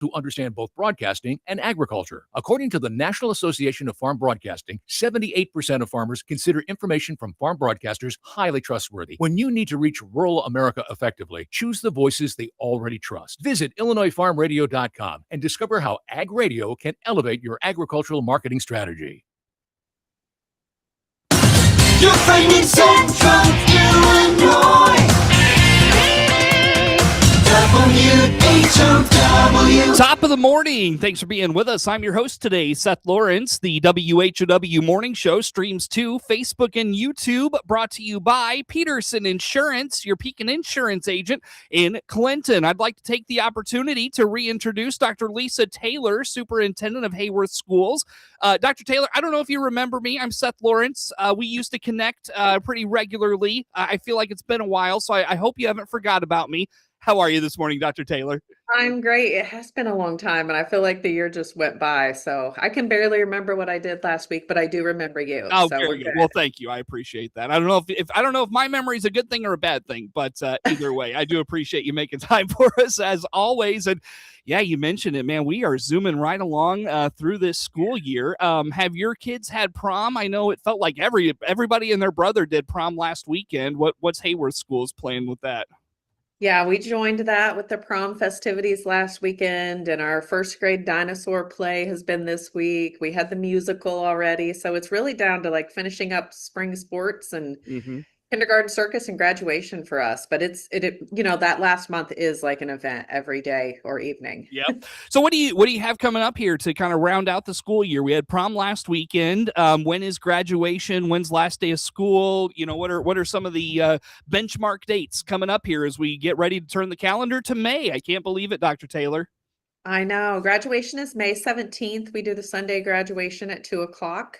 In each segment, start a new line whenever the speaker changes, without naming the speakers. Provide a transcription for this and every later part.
to understand both broadcasting and agriculture. According to the National Association of Farm Broadcasting, 78% of farmers consider information from farm broadcasters highly trustworthy. When you need to reach rural America effectively, choose the voices they already trust. Visit IllinoisFarmRadio.com and discover how Ag Radio can elevate your agricultural marketing strategy.
Your friend in Central Illinois. WHOW.
Top of the morning. Thanks for being with us. I'm your host today, Seth Lawrence. The WHOW Morning Show streams to Facebook and YouTube, brought to you by Peterson Insurance, your Pekin Insurance agent in Clinton. I'd like to take the opportunity to reintroduce Dr. Lisa Taylor, Superintendent of Heyworth Schools. Dr. Taylor, I don't know if you remember me. I'm Seth Lawrence. We used to connect pretty regularly. I feel like it's been a while, so I hope you haven't forgot about me. How are you this morning, Dr. Taylor?
I'm great. It has been a long time, and I feel like the year just went by. So I can barely remember what I did last week, but I do remember you.
Oh,
so
very good. Well, thank you. I appreciate that. I don't know if my memory is a good thing or a bad thing, but either way, I do appreciate you making time for us as always. And yeah, you mentioned it, man. We are zooming right along through this school year. Have your kids had prom? I know it felt like everybody and their brother did prom last weekend. What's Heyworth Schools playing with that?
Yeah, we joined that with the prom festivities last weekend, and our first grade dinosaur play has been this week. We had the musical already, so it's really down to like finishing up spring sports and kindergarten circus and graduation for us. But it that last month is like an event every day or evening.
Yep. So what do you have coming up here to kind of round out the school year? We had prom last weekend. When is graduation? When's last day of school? You know, what are some of the benchmark dates coming up here as we get ready to turn the calendar to May? I can't believe it, Dr. Taylor.
I know. Graduation is May 17th. We do the Sunday graduation at 2:00.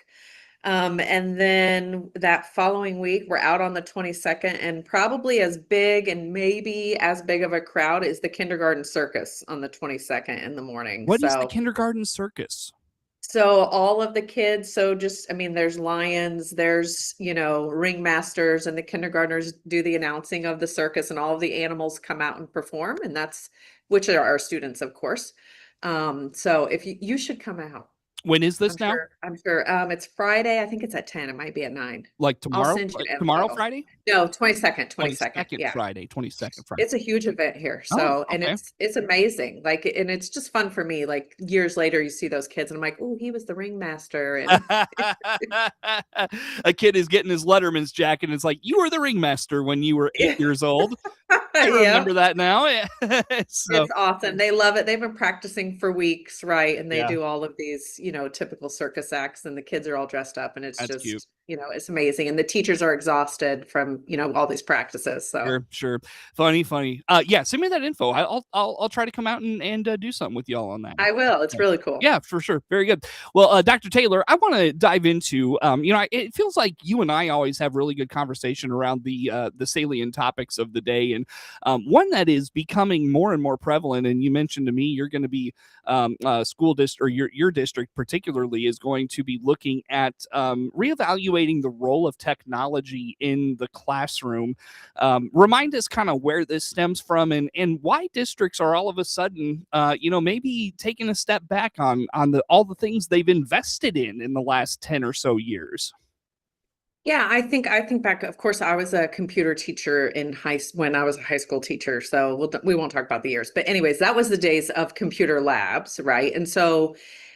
And then that following week, we're out on the 22nd, and probably as big and maybe as big of a crowd is the kindergarten circus on the 22nd in the morning.
What is the kindergarten circus?
So all of the kids, there's lions, there's, ringmasters, and the kindergartners do the announcing of the circus, and all of the animals come out and perform, and which are our students, of course. So if you should come out.
When is this now?
I'm sure. It's Friday. I think it's at 10. It might be at 9.
Like tomorrow? Tomorrow, Friday?
No, 22nd. 22nd. Yeah.
Friday, 22nd Friday.
It's a huge event here. So, and it's amazing. Like, and it's just fun for me. Like years later, you see those kids and I'm like, oh, he was the ringmaster. And
a kid is getting his Letterman's jacket and it's like, you were the ringmaster when you were 8 years old. I remember that now. So,
it's awesome. They love it. They've been practicing for weeks, right? And they do all of these, typical circus acts, and the kids are all dressed up, and it's just cute. It's amazing. And the teachers are exhausted from, all these practices. So
sure. Funny. Yeah, send me that info. I'll try to come out and do something with y'all on that.
I will. It's really cool.
Yeah, for sure. Very good. Well, Dr. Taylor, I want to dive into, it feels like you and I always have really good conversation around the salient topics of the day. And one that is becoming more and more prevalent, and you mentioned to me, you're going to be school district, or your district particularly is going to be looking at reevaluating the role of technology in the classroom. Remind us kind of where this stems from and why districts are all of a sudden, maybe taking a step back on all the things they've invested in the last 10 or so years.
Yeah, I think back, of course, I was a computer teacher when I was a high school teacher. So we won't talk about the years, but anyways, that was the days of computer labs, right?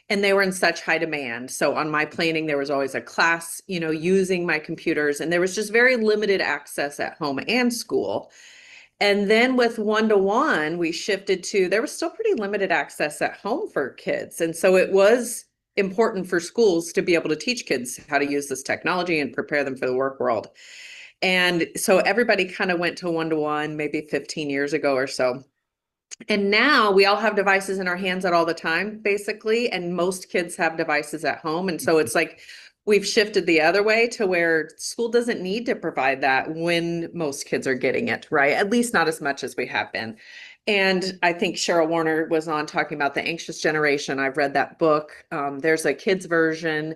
And they were in such high demand. So on my planning, there was always a class, using my computers, and there was just very limited access at home and school. And then with one-to-one, we shifted to, there was still pretty limited access at home for kids. And so it was important for schools to be able to teach kids how to use this technology and prepare them for the work world. And so everybody kind of went to one-to-one maybe 15 years ago or so. And now we all have devices in our hands at all the time, basically. And most kids have devices at home. And so it's like we've shifted the other way to where school doesn't need to provide that when most kids are getting it, right? At least not as much as we have been. And I think Cheryl Warner was on talking about the anxious generation. I've read that book. There's a kids version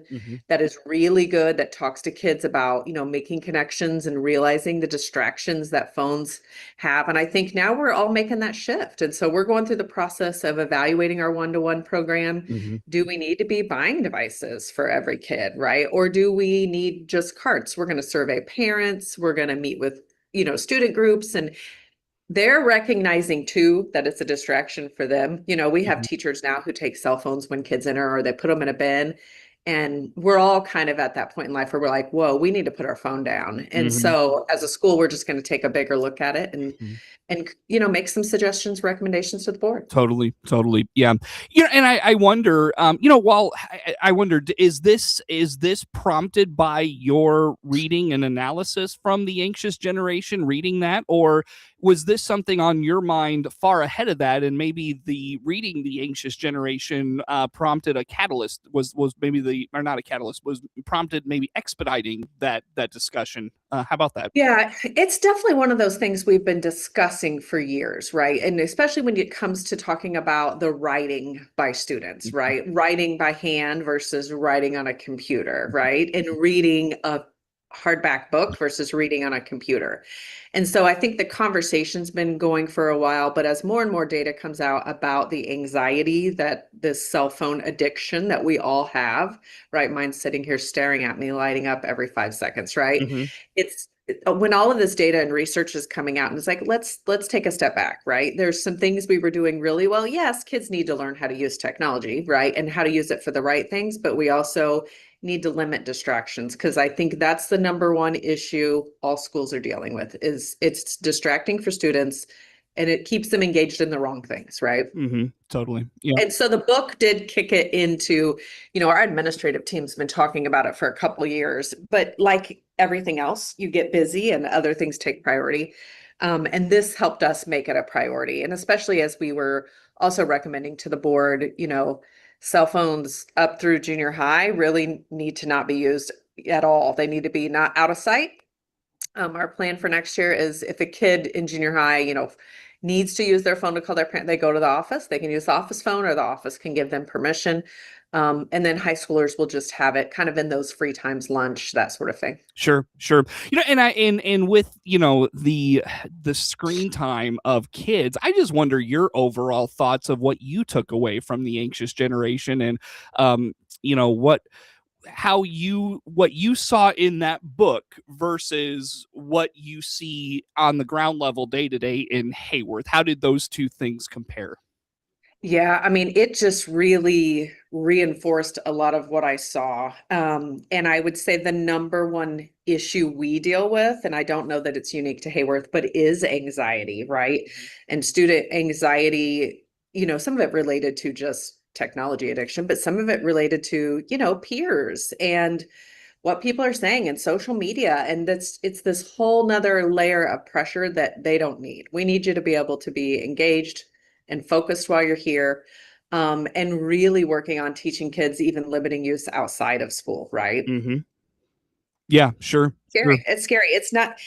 that is really good that talks to kids about, making connections and realizing the distractions that phones have. And I think now we're all making that shift. And so we're going through the process of evaluating our one-to-one program. Do we need to be buying devices for every kid, right? Or do we need just carts? We're going to survey parents. We're going to meet with, student groups, and they're recognizing too that it's a distraction for them. We have teachers now who take cell phones when kids enter, or they put them in a bin. And we're all kind of at that point in life where we're like, whoa, we need to put our phone down. And so as a school, we're just going to take a bigger look at it and make some suggestions, recommendations to the board.
Totally. Yeah. And I wonder, I wondered, is this prompted by your reading and analysis from the anxious generation, reading that, or was this something on your mind far ahead of that? And maybe the reading the anxious generation prompted a catalyst, was maybe not a catalyst, was prompted maybe expediting that discussion. How about that?
Yeah, it's definitely one of those things we've been discussing for years, right? And especially when it comes to talking about the writing by students, right? Writing by hand versus writing on a computer, right? And reading a hardback book versus reading on a computer. And so I think the conversation's been going for a while, but as more and more data comes out about the anxiety that this cell phone addiction that we all have, right? Mine's sitting here staring at me, lighting up every 5 seconds, right? It's when all of this data and research is coming out, and it's like, let's take a step back, right? There's some things we were doing really well. Yes, kids need to learn how to use technology, right? And how to use it for the right things, but we also need to limit distractions, because I think that's the number one issue all schools are dealing with, is it's distracting for students and it keeps them engaged in the wrong things, right?
Totally. Yeah.
And so the book did kick it into, our administrative team's been talking about it for a couple of years, but like everything else, you get busy and other things take priority. And this helped us make it a priority. And especially as we were also recommending to the board, cell phones up through junior high really need to not be used at all. They need to be not out of sight. Our plan for next year is if a kid in junior high, needs to use their phone to call their parent, they go to the office, they can use the office phone, or the office can give them permission. And then high schoolers will just have it kind of in those free times, lunch, that sort of thing.
Sure. And with, the screen time of kids, I just wonder your overall thoughts of what you took away from the anxious generation, and, what you saw in that book versus what you see on the ground level day to day in Heyworth. How did those two things compare?
Yeah, I mean, it just really reinforced a lot of what I saw. And I would say the number one issue we deal with, and I don't know that it's unique to Heyworth, but is anxiety, right? And student anxiety, some of it related to just technology addiction, but some of it related to, peers and what people are saying in social media. And it's this whole nother layer of pressure that they don't need. We need you to be able to be engaged and focused while you're here, and really working on teaching kids even limiting use outside of school, right?
Yeah, sure.
Scary. It's scary. It's not,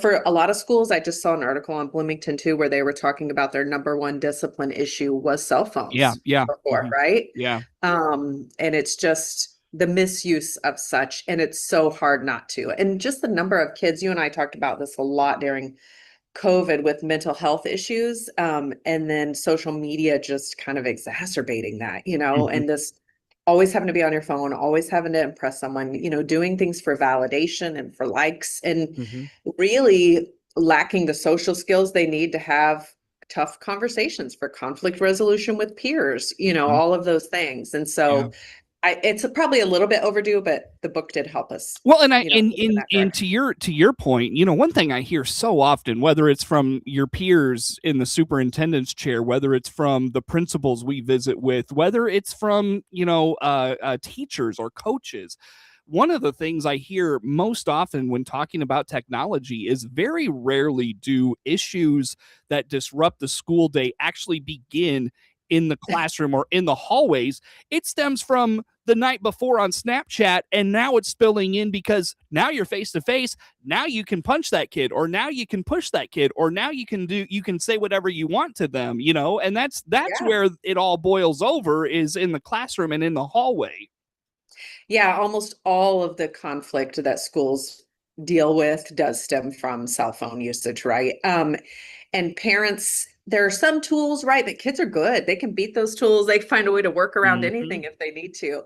for a lot of schools, I just saw an article on Bloomington too, where they were talking about their number one discipline issue was cell phones.
Yeah.
Before, right?
Yeah.
And it's just the misuse of such, and it's so hard not to. And just the number of kids, you and I talked about this a lot during COVID with mental health issues, and then social media just kind of exacerbating that, and this always having to be on your phone, always having to impress someone, doing things for validation and for likes, and really lacking the social skills they need to have tough conversations, for conflict resolution with peers, all of those things. And so it's probably a little bit overdue, but the book did help us.
Well, and to your point, one thing I hear so often, whether it's from your peers in the superintendent's chair, whether it's from the principals we visit with, whether it's from teachers or coaches, one of the things I hear most often when talking about technology is very rarely do issues that disrupt the school day actually begin in the classroom or in the hallways. It stems from the night before on Snapchat, and now it's spilling in because now you're face to face. Now you can punch that kid, or now you can push that kid, or now you can say whatever you want to them, and that's where it all boils over, is in the classroom and in the hallway.
Yeah, almost all of the conflict that schools deal with does stem from cell phone usage, right? And parents, there are some tools, right, that kids are good. They can beat those tools. They find a way to work around anything if they need to.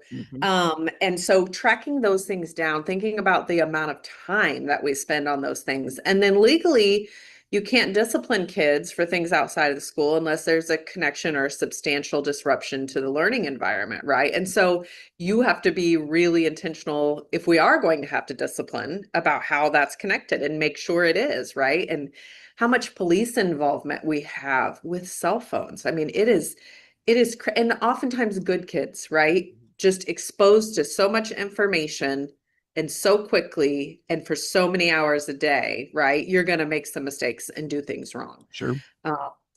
And so tracking those things down, thinking about the amount of time that we spend on those things. And then legally, you can't discipline kids for things outside of the school unless there's a connection or a substantial disruption to the learning environment, right? And so you have to be really intentional, if we are going to have to discipline, about how that's connected and make sure it is, right? And how much police involvement we have with cell phones. I mean, it is, and oftentimes good kids, right? Just exposed to so much information and so quickly and for so many hours a day, right? You're going to make some mistakes and do things wrong.
Sure.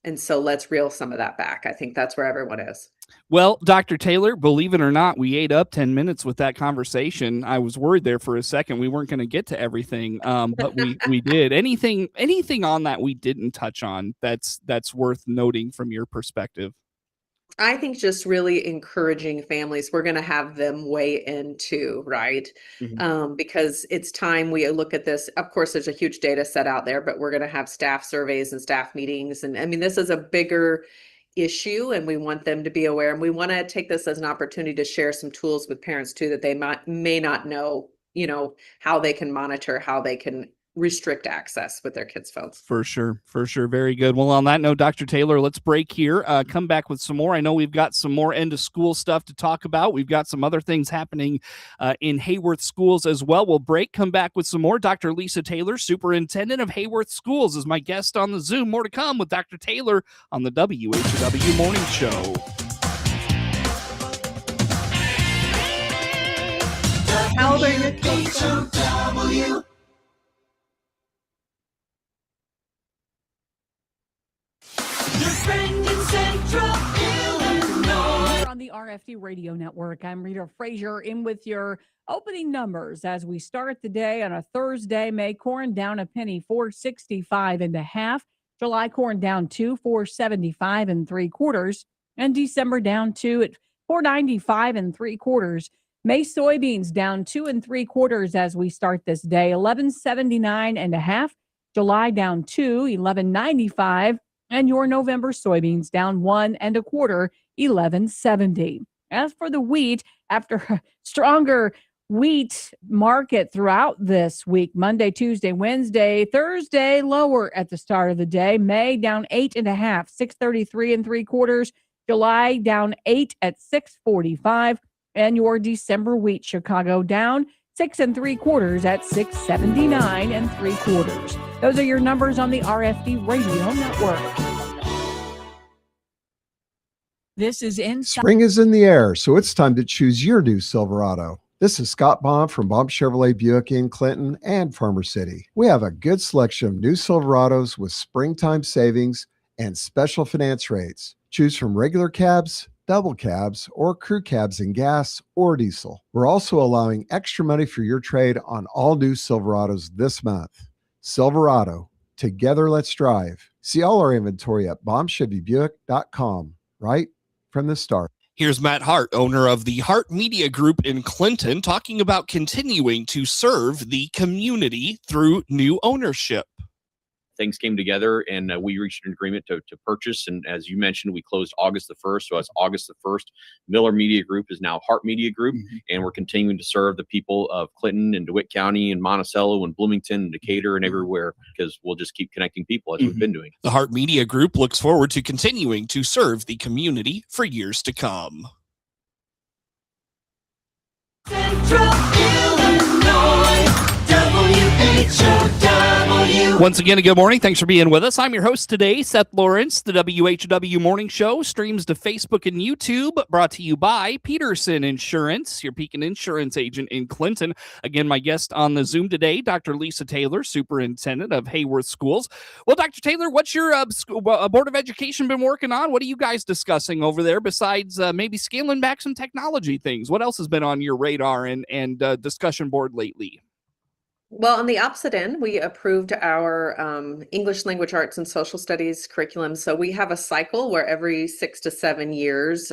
And so let's reel some of that back. I think that's where everyone is.
Well, Dr. Taylor, believe it or not, we ate up 10 minutes with that conversation. I was worried there for a second we weren't going to get to everything, but we did. Anything on that we didn't touch on that's worth noting from your perspective?
I think just really encouraging families. We're going to have them weigh in too, right? Because it's time we look at this. Of course, there's a huge data set out there, but we're going to have staff surveys and staff meetings. And I mean, this is a bigger issue, and we want them to be aware. And we want to take this as an opportunity to share some tools with parents too, that they may not know, how they can monitor, how they can restrict access with their kids' phones.
For sure. Very good. Well, on that note, Dr. Taylor, let's break here. Come back with some more. I know we've got some more end of school stuff to talk about. We've got some other things happening in Heyworth Schools as well. We'll break, come back with some more. Dr. Lisa Taylor, superintendent of Heyworth Schools, is my guest on the Zoom. More to come with Dr. Taylor on the WHOW Morning Show.
How old are your kids?
On the RFD Radio Network, I'm Rita Frazier in with your opening numbers as we start the day on a Thursday. May corn down a penny, 465 and a half. July corn down 475 3/4, and December down 2 at 495 3/4. May soybeans down 2 3/4 as we start this day, 1179 and a half. July down 2, 1195. And your November soybeans down 1 1/4, 1170. As for the wheat, after a stronger wheat market throughout this week, Monday, Tuesday, Wednesday, Thursday, lower at the start of the day. May down 8 1/2, 633 3/4. July down 8 at 645. And your December wheat, Chicago down 6 3/4 at 679 3/4. Those are your numbers on the RFD Radio Network. This is Inside.
Spring is in the air, so it's time to choose your new Silverado. This is Scott Baum from Baum Chevrolet Buick in Clinton and Farmer City. We have a good selection of new Silverados with springtime savings and special finance rates. Choose from regular cabs, double cabs, or crew cabs in gas or diesel. We're also allowing extra money for your trade on all new Silverados this month. Silverado, together let's drive. See all our inventory at BaumChevyBuick.com, right from the start.
Here's Matt Hart, owner of the Hart Media Group in Clinton, talking about continuing to serve the community through new ownership.
Things came together and we reached an agreement to purchase. And as you mentioned, we closed August the 1st. So it's August the 1st. Miller Media Group is now Hart Media Group. And we're continuing to serve the people of Clinton and DeWitt County and Monticello and Bloomington and Decatur and everywhere, because we'll just keep connecting people as we've been doing.
The Hart Media Group looks forward to continuing to serve the community for years to come.
Central Illinois, WHOW. you.
Once again, good morning. Thanks for being with us. I'm your host today, Seth Lawrence. The WHOW Morning Show streams to Facebook and YouTube, brought to you by Peterson Insurance, your Pekin Insurance agent in Clinton. Again, my guest on the Zoom today, Dr. Lisa Taylor, Superintendent of Heyworth Schools. Well, Dr. Taylor, what's your Board of Education been working on? What are you guys discussing over there besides maybe scaling back some technology things? What else has been on your radar and discussion board lately?
Well, on the opposite end, we approved our English language arts and social studies curriculum. So we have a cycle where every 6 to 7 years,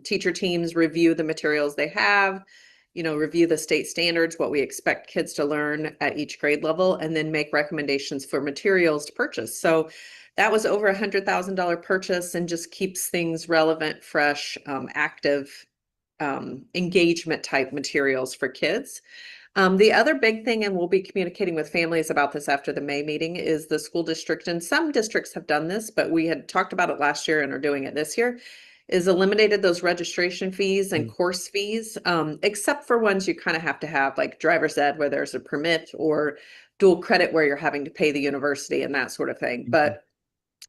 teacher teams review the materials they have, review the state standards, what we expect kids to learn at each grade level, and then make recommendations for materials to purchase. So that was over $100,000 purchase and just keeps things relevant, fresh, active, engagement type materials for kids. The other big thing, and we'll be communicating with families about this after the May meeting, is the school district, and some districts have done this, but we had talked about it last year and are doing it this year, is eliminated those registration fees and course fees, except for ones you kind of have to have, like driver's ed, where there's a permit, or dual credit where you're having to pay the university and that sort of thing. But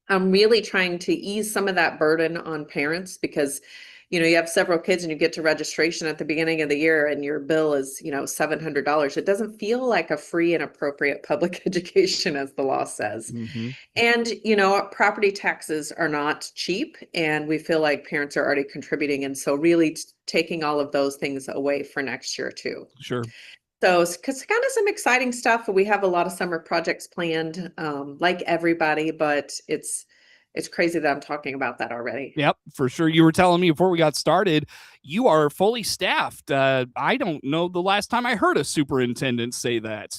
I'm really trying to ease some of that burden on parents because you have several kids and you get to registration at the beginning of the year and your bill is, $700. It doesn't feel like a free and appropriate public education, as the law says. And, property taxes are not cheap, and we feel like parents are already contributing. And so really taking all of those things away for next year too.
Sure.
So it's kind of some exciting stuff. We have a lot of summer projects planned, like everybody, but it's crazy that I'm talking about that already.
Yep, for sure. You were telling me before we got started, you are fully staffed. I don't know the last time I heard a superintendent say that.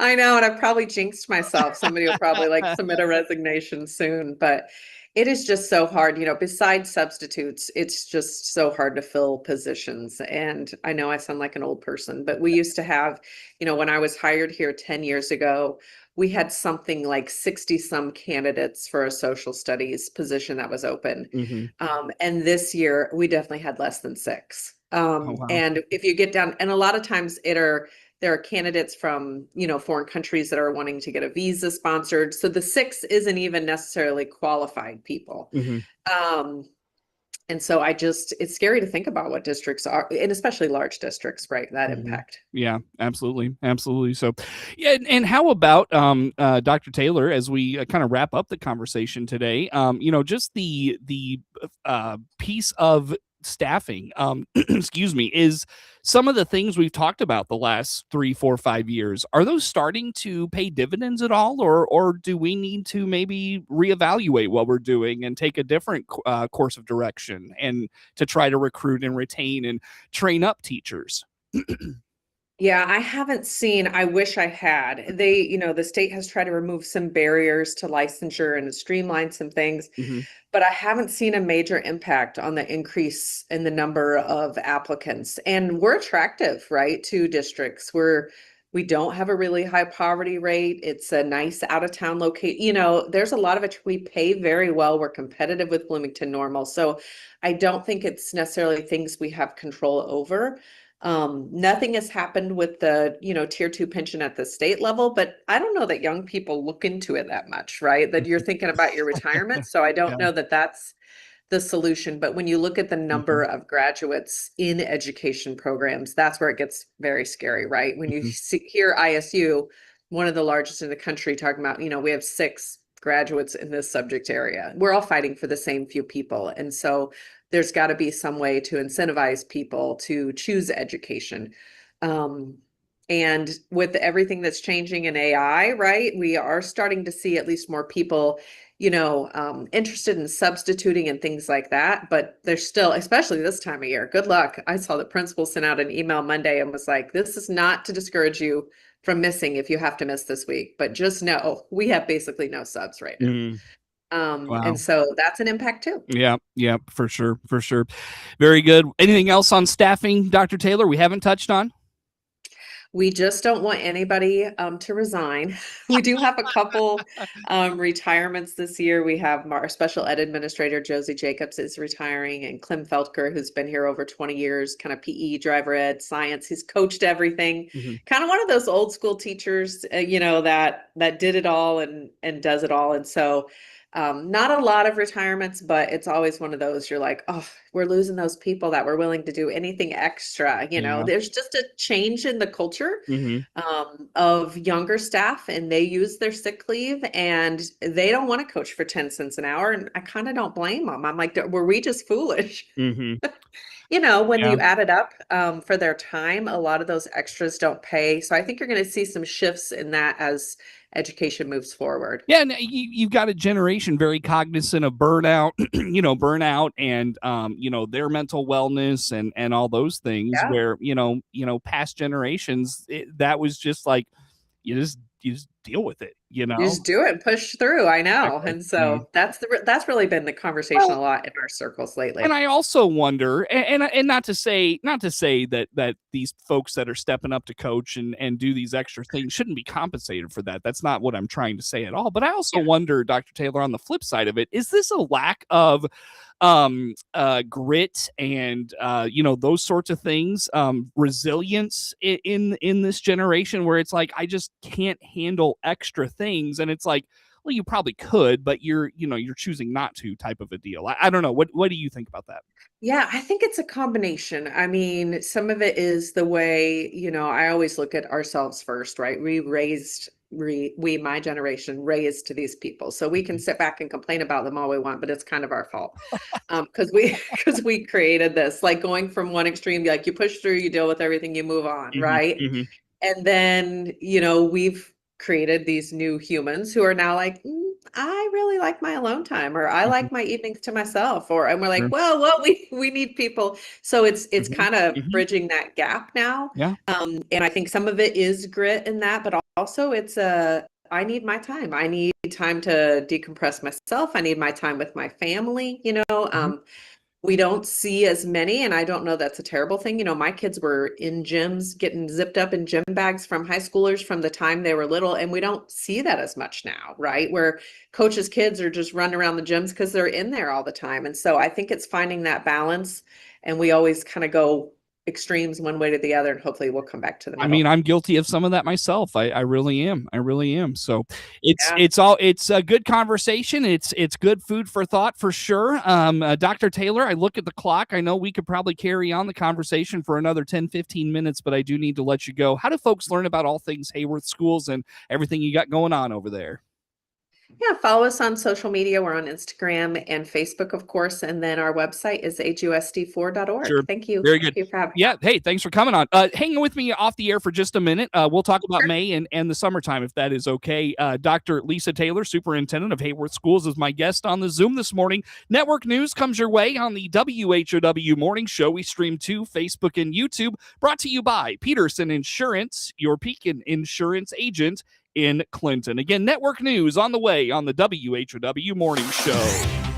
I know, and I probably jinxed myself. Somebody will probably submit a resignation soon, but it is just so hard. Besides substitutes, it's just so hard to fill positions. And I know I sound like an old person, but we used to have, when I was hired here 10 years ago, we had something like 60 some candidates for a social studies position that was open. And this year we definitely had less than 6.
Wow.
And if you get down, and a lot of times there are candidates from, foreign countries that are wanting to get a visa sponsored. So the 6 isn't even necessarily qualified people. And so it's scary to think about what districts are, and especially large districts, right? That impact.
Yeah, absolutely. Absolutely. So, yeah. And how about, Dr. Taylor, as we kind of wrap up the conversation today, just the piece of staffing, excuse me, is some of the things we've talked about the last 3, 4, 5 years. Are those starting to pay dividends at all, or do we need to maybe reevaluate what we're doing and take a different course of direction and to try to recruit and retain and train up teachers?
Yeah, I haven't seen, I wish I had. The state has tried to remove some barriers to licensure and streamline some things, but I haven't seen a major impact on the increase in the number of applicants. And we're attractive, right, to districts. We don't have a really high poverty rate. It's a nice out of town location. There's a lot of it. We pay very well. We're competitive with Bloomington Normal. So I don't think it's necessarily things we have control over. Nothing has happened with the, tier 2 pension at the state level, but I don't know that young people look into it that much, right? That you're thinking about your retirement. So I don't know that that's the solution. But when you look at the number of graduates in education programs, that's where it gets very scary, right? When you hear ISU, one of the largest in the country, talking about, we have 6 graduates in this subject area. We're all fighting for the same few people. And so there's got to be some way to incentivize people to choose education. And with everything that's changing in AI, right, we are starting to see at least more people, interested in substituting and things like that. But there's still, especially this time of year, good luck. I saw the principal sent out an email Monday and was like, this is not to discourage you from missing if you have to miss this week, but just know we have basically no subs right now.
Wow.
And so that's an impact too.
Yeah, for sure. Very good. Anything else on staffing, Dr. Taylor, we haven't touched on?
We just don't want anybody to resign. We do have a couple retirements this year. We have our special ed administrator, Josie Jacobs, is retiring, and Clem Feltker, who's been here over 20 years, kind of PE, driver ed, science. He's coached everything. Kind of one of those old school teachers, that did it all and does it all. And so not a lot of retirements, but it's always one of those you're like, oh, we're losing those people that were willing to do anything extra.
Yeah.
There's just a change in the culture of younger staff, and they use their sick leave and they don't want to coach for 10 cents an hour. And I kind of don't blame them. I'm like, were we just foolish? When
Yeah.
you add it up for their time, a lot of those extras don't pay. So I think you're going to see some shifts in that as education moves forward.
Yeah, and you've got a generation very cognizant of burnout, burnout and their mental wellness and all those things.
Yeah.
Where past generations, that was just like you just deal with it.
You just do it and push through. I know.
Exactly.
And so that's really been the conversation a lot in our circles lately.
And I also wonder, and not to say that these folks that are stepping up to coach and do these extra things shouldn't be compensated for that. That's not what I'm trying to say at all. But I also wonder, Dr. Taylor, on the flip side of it, is this a lack of grit and those sorts of things, resilience in this generation, where it's like, I just can't handle extra things, and it's like, well, you probably could, but you're choosing not to, type of a deal. I don't know. What do you think about that?
Yeah, I think it's a combination. I mean, some of it is the way, I always look at ourselves first, right? My generation raised these people. So we can sit back and complain about them all we want, but it's kind of our fault. Because we created this, like going from one extreme, like you push through, you deal with everything, you move on, right? And then, we've created these new humans who are now like, I really like my alone time, or I like my evenings to myself, and we're like, well, we need people. So it's kind of bridging that gap now.
Yeah.
And I think some of it is grit in that, but also it's I need my time. I need time to decompress myself. I need my time with my family, We don't see as many, and I don't know that's a terrible thing. My kids were in gyms getting zipped up in gym bags from high schoolers from the time they were little, and we don't see that as much now, right? Where coaches' kids are just running around the gyms because they're in there all the time. And so I think it's finding that balance, and we always kind of go extremes one way to the other, and hopefully we'll come back to the middle.
I mean, I'm guilty of some of that myself. I really am. So it's a good conversation. It's good food for thought for sure. Dr. Taylor, I look at the clock. I know we could probably carry on the conversation for another 10, 15 minutes, but I do need to let you go. How do folks learn about all things Heyworth Schools and everything you got going on over there?
Yeah, follow us on social media. We're on Instagram and Facebook, of course. And then our website is husd4.org.
Sure.
Thank you.
Very good.
Thank you for having me.
Yeah. Hey, thanks for coming on. Hang with me off the air for just a minute. We'll talk about May and the summertime, if that is okay. Dr. Lisa Taylor, Superintendent of Heyworth Schools, is my guest on the Zoom this morning. Network news comes your way on the WHOW Morning Show. We stream to Facebook and YouTube. Brought to you by Peterson Insurance, your Pekin Insurance agent in Clinton. Again, network news on the way on the WHOW Morning Show.